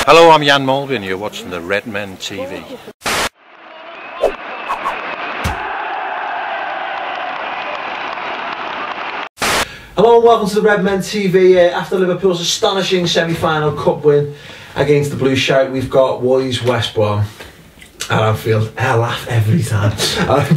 Hello, I'm Jan Mulvey and you're watching the Redmen TV. Hello and welcome to the Redmen TV. After Liverpool's astonishing semi-final cup win against the Blue Shout, we've got Woy's West Brom at Anfield. I laugh every time.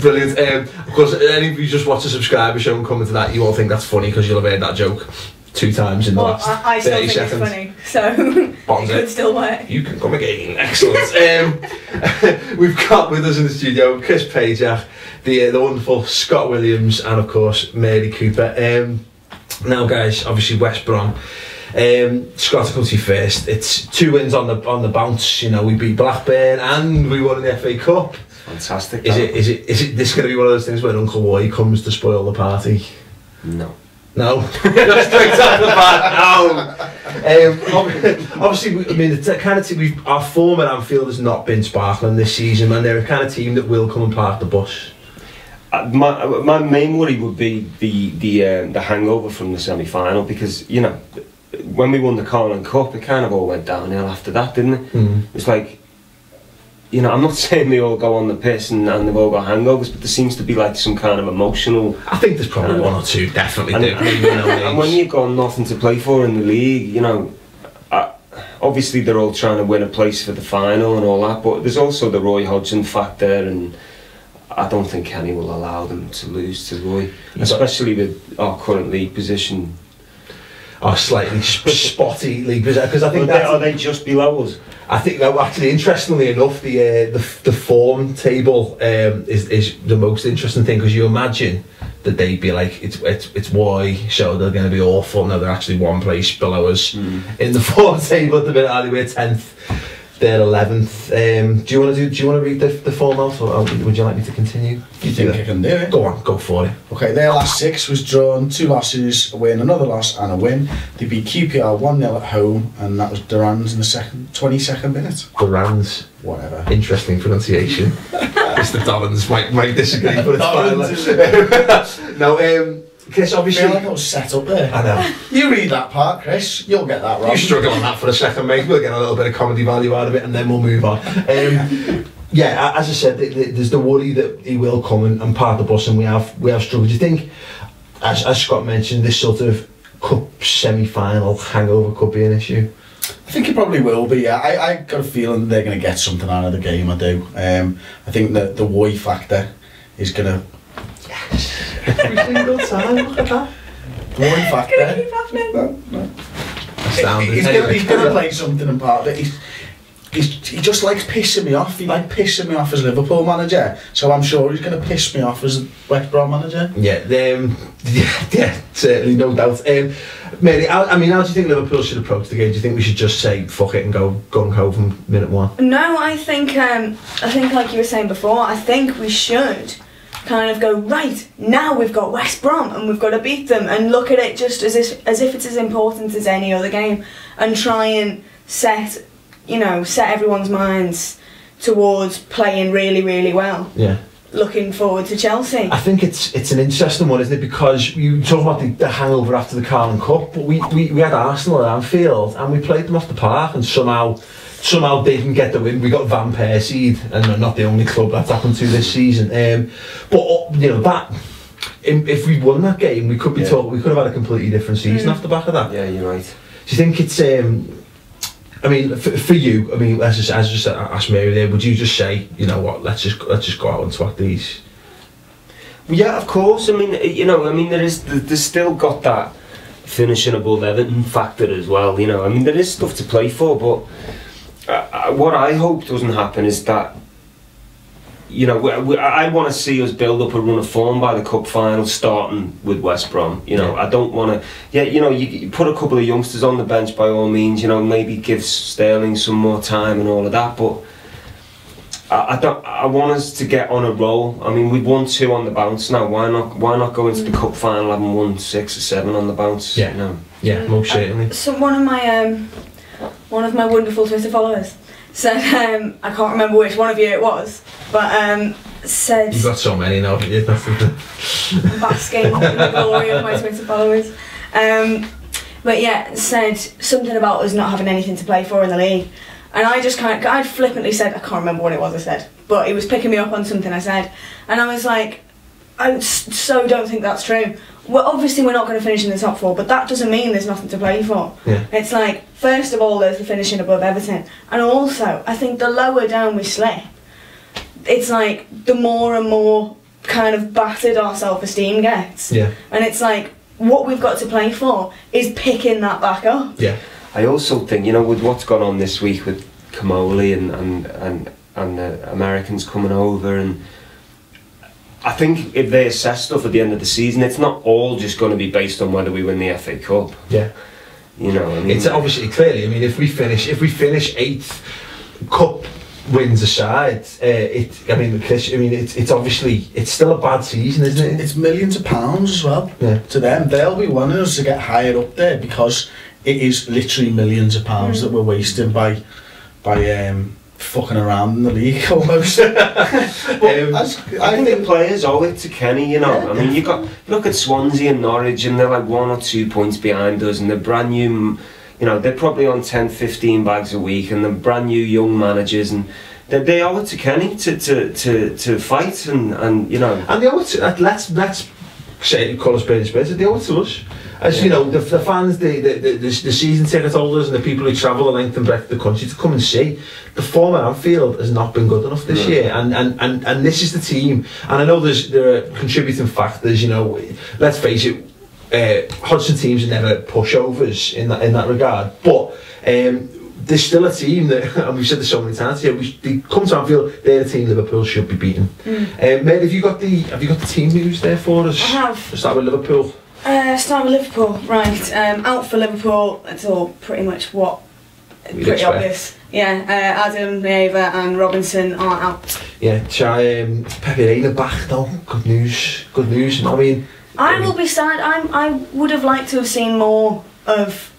Brilliant. Of course, any of you just watch the subscriber show and come into that, you all think that's funny because you'll have heard that joke 2 times in the last 30 seconds. I still think it's funny, so it could still work. You can come again. Excellent. We've got with us in the studio Chris Pajak, the wonderful Scott Williams, and of course Mary Cooper. Now, guys, obviously West Brom. Scott, to come to you first. It's 2 wins on the bounce. You know, we beat Blackburn and we won the FA Cup. Fantastic. Is it this going to be one of those things where Uncle Woy comes to spoil the party? No. No. Just straight out the back. No. Obviously, I mean, the kind of team our form at Anfield has not been sparkling this season, and they're a kind of team that will come and park the bus. My main worry would be the hangover from the semi-final, because, you know, when we won the Carling Cup, it kind of all went downhill after that, didn't it? It's like, you know, I'm not saying they all go on the piss and they've all got hangovers, but there seems to be like some kind of emotional... I think there's probably 1 or 2, definitely. And when you've got nothing to play for in the league, you know, obviously they're all trying to win a place for the final and all that, but there's also the Roy Hodgson factor, and I don't think Kenny will allow them to lose to Roy, especially with our current league position. Our slightly spotty league position, because I think are they just below us? I think that actually, interestingly enough, the form table is the most interesting thing, because you imagine that they'd be like, it's Woy, so they're going to be awful. No, they're actually 1 place below us in the form table at the minute. We're 10th. They're 11th. Do you want to read the form out, or would you like me to continue? You think I can do it? Go on, go for it. Okay, their last 6 was drawn, 2 losses, a win, another loss and a win. They beat QPR 1-0 at home, and that was Duran's in the 22nd minute. Duran's. Whatever. Interesting pronunciation. Mr. Dollins might disagree, but it's fine. No, Chris, obviously... I feel like I was set up there. I know. You read that part, Chris, you'll get that wrong. You struggle on that for a second, mate. We'll get a little bit of comedy value out of it and then we'll move on. Yeah, as I said, there's the worry that he will come and park the bus, and we have struggled. Do you think, as Scott mentioned, this sort of cup semi-final hangover could be an issue? I think it probably will be, yeah. I got a feeling they're going to get something out of the game, I do. I think that the Woy factor is going to... Yes. Every single time, look at that. The Woy factor. Can it keep happening? No. Astounding. He's going to play something in part of it. He just likes pissing me off. He liked pissing me off as Liverpool manager, so I'm sure he's going to piss me off as West Brom manager. Yeah, certainly, no doubt. Mary, I mean, how do you think Liverpool should approach the game? Do you think we should just say fuck it and go gung-ho from minute 1? No, I think like you were saying before, I think we should kind of go, right, now we've got West Brom and we've got to beat them, and look at it just as if it's as important as any other game, and try and set everyone's minds towards playing really, really well. Yeah. Looking forward to Chelsea. I think it's an interesting one, isn't it? Because you talk about the hangover after the Carling Cup, but we had Arsenal at Anfield and we played them off the park and somehow didn't get the win. We got Van Persie, and they're not the only club that's happened to this season. But you know that if we won that game, we could be talking. We could have had a completely different season off the back of that. Yeah, you're right. Do you think it's? I mean, for you, I mean, as I just asked Mary there, would you just say, you know what, let's just go out and swat these? Yeah, of course. I mean, you know, there's still got that finishing above Everton factor as well. You know, I mean, there is stuff to play for, but what I hope doesn't happen is that, you know, I want to see us build up a run of form by the cup final, starting with West Brom. You know, I don't want to. Yeah, you know, you put a couple of youngsters on the bench by all means. You know, maybe give Sterling some more time and all of that. But I want us to get on a roll. I mean, we've won 2 on the bounce now. Why not go into the cup final having won 6 or 7 on the bounce? Yeah, you know? Yeah, most certainly. So one of my wonderful Twitter followers said, I can't remember which one of you it was, but said... You've got so many now, haven't you? Basking in the glory of my Twitter followers. But yeah, said something about us not having anything to play for in the league. And I flippantly said, I can't remember what it was I said, but he was picking me up on something I said, and I was like, I so don't think that's true. Well, obviously we're not going to finish in the top 4, but that doesn't mean there's nothing to play for. Yeah. It's like, first of all, there's the finishing above Everton, and also, I think the lower down we slip, it's like, the more and more kind of battered our self-esteem gets. Yeah. And it's like, what we've got to play for is picking that back up. Yeah. I also think, you know, with what's gone on this week with Kamoli and the Americans coming over, and I think if they assess stuff at the end of the season, it's not all just going to be based on whether we win the FA Cup. Yeah. You know, I mean, it's obviously clearly. I mean, if we finish 8th, cup wins aside, it's obviously it's still a bad season, isn't it? It's millions of pounds as well. Yeah. To them, they'll be wanting us to get higher up there because it is literally millions of pounds that we're wasting by fucking around in the league almost. I think the players owe it to Kenny, you know. Yeah, I mean, you look at Swansea and Norwich, and they're like 1 or 2 points behind us, and they're brand new. You know, they're probably on 10, 15 bags a week, and they're brand new young managers, and they owe it to Kenny to fight, and you know. And they owe it to, let's say, call us spade, they owe it to us. As you know, the fans, the season ticket holders, and the people who travel the length and breadth of the country to come and see, the form at Anfield has not been good enough this year, and this is the team. And I know there are contributing factors. You know, let's face it, Hodgson teams are never pushovers in that regard, but there's still a team that, and we've said this so many times here, they come to Anfield, they're the team Liverpool should be beating. Mate, have you got the team news there for us? I have. Let's start with Liverpool. Start with Liverpool, right. Out for Liverpool, it's all pretty much pretty obvious. Yeah, Adam, Neva and Robinson are out. Yeah, Pepe Reina back though. Good news. I mean, I will be sad. I would have liked to have seen more of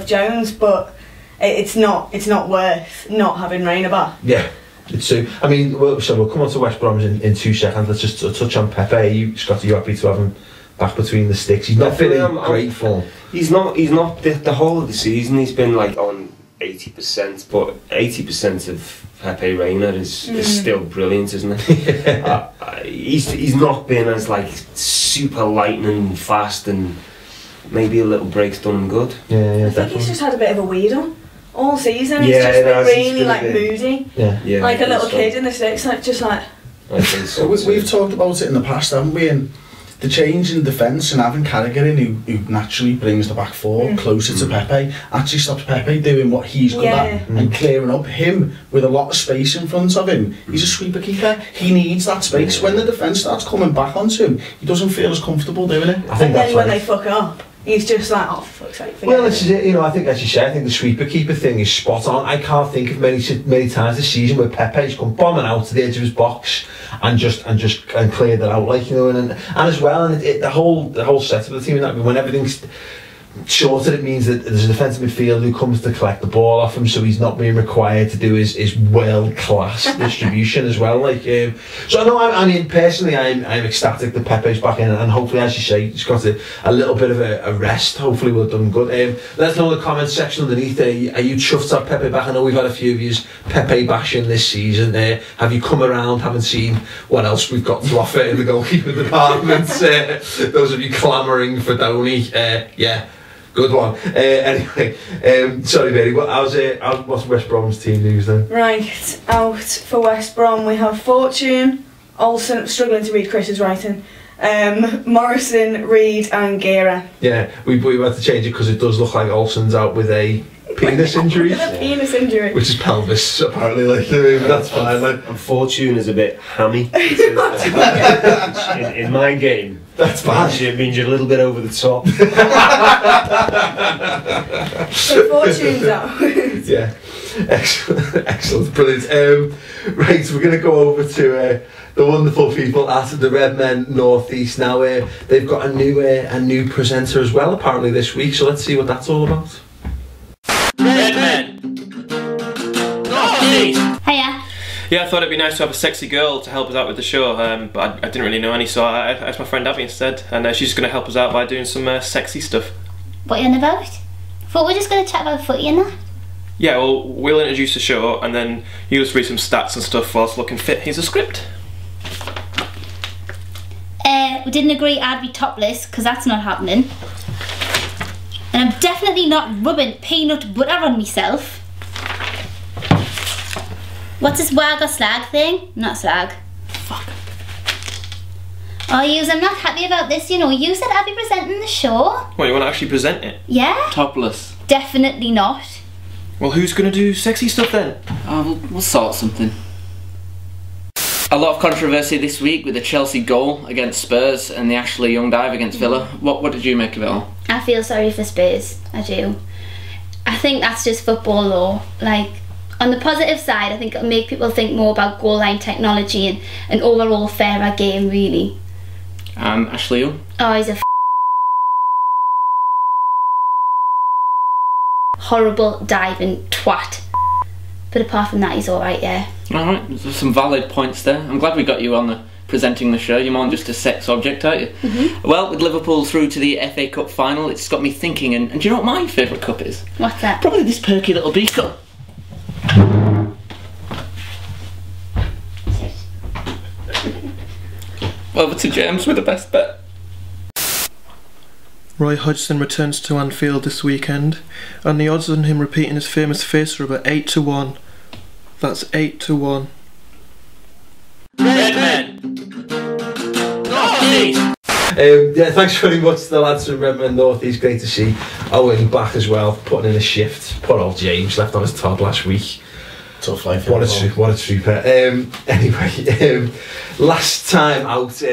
Jones, but it's not worth not having Reina back. Yeah, it's true. I mean, we'll come on to West Brom in 2 seconds. Let's just touch on Pepe. Scott, are you happy to have him back between the sticks? He's not been in great form. He's not the whole of the season. He's been like on 80%, but 80% of Pepe Reina is still brilliant, isn't it? He's not been as like super lightning fast, and maybe a little break's done him good. Yeah, I think he's just had a bit of a weird on all season. He's just been really like moody. Yeah, like a little kid in the sticks, like just like. I think so. We've talked about it in the past, haven't we? And the change in defence and having Carragher in, who naturally brings the back 4 closer to Pepe, actually stops Pepe doing what he's good at and clearing up. Him with a lot of space in front of him, he's a sweeper keeper. He needs that space. When the defence starts coming back onto him, he doesn't feel as comfortable doing it. I think and then when they fuck up, he's just like, oh, for fuck's sake, well, this is it. You know, I think, as you say, I think the sweeper keeper thing is spot on. I can't think of many times this season where Pepe's come bombing out to the edge of his box and cleared that out, like, you know, and as well, and the whole set of the team. That when everything's shorter, it means that there's a defensive midfielder who comes to collect the ball off him, so he's not being required to do his world-class distribution as well. Like, so no, I mean, personally, I'm ecstatic that Pepe's back in, and hopefully, as you say, he's got a little bit of a rest. Hopefully, we'll have done good. Let us know in the comments section underneath. Are you chuffed to have Pepe back? I know we've had a few of yous Pepe bashing this season. Have you come around? Haven't seen what else we've got to offer in the goalkeeper department? Those of you clamouring for Doni, yeah. Good one. Anyway, sorry, Mary. What's West Brom's team news then? Right, out for West Brom we have Fortune, Olsen, struggling to read Chris's writing, Morrison, Reed, and Gerrard. Yeah, we had to change it because it does look like Olsen's out with a penis injury. A penis injury. Which is pelvis, apparently. Like, that's fine. Like. And Fortune is a bit hammy. in my game. That's bad. It means you're a little bit over the top. So Fortune's out. Yeah. Excellent. Brilliant. Right, so we're going to go over to the wonderful people at the Redmen North East. Now, they've got a new presenter as well, apparently, this week. So let's see what that's all about. Redmen North East. Hiya. Yeah, I thought it'd be nice to have a sexy girl to help us out with the show, but I didn't really know any, so I asked my friend Abby instead, and she's just going to help us out by doing some sexy stuff. What are you on about? I thought we were just going to chat about footy and that. Yeah, well, we'll introduce the show and then you'll just read some stats and stuff whilst looking fit. Here's a script. We didn't agree I'd be topless, because that's not happening. And I'm definitely not rubbing peanut butter on myself. What's this wag or slag thing? Not slag. Fuck. Oh, yous, I'm not happy about this, you know. You said I'd be presenting the show. Well, you want to actually present it? Yeah? Topless. Definitely not. Well, who's going to do sexy stuff then? We'll sort something. A lot of controversy this week with the Chelsea goal against Spurs and the Ashley Young dive against Villa. What did you make of it all? I feel sorry for Spurs, I do. I think that's just football though. Like, on the positive side, I think it'll make people think more about goal line technology and an overall fairer game, really. Ashley Young? Oh, he's a horrible diving twat. But apart from that, he's alright, yeah. Alright, there's some valid points there. I'm glad we got you on presenting the show. You're more than just a sex object, aren't you? Mm-hmm. Well, with Liverpool through to the FA Cup final, it's got me thinking, and do you know what my favourite cup is? What's that? Probably this perky little beaker. Over to James with the best bet. Roy Hodgson returns to Anfield this weekend, and the odds on him repeating his famous face rub are 8 to 1. That's 8 to 1. Redmen! Yeah, thanks very much to the lads from Redmen North East. Great to see Owen back as well, putting in a shift. Poor old James left on his Todd last week. Tough life. What a trooper. Anyway, last time out.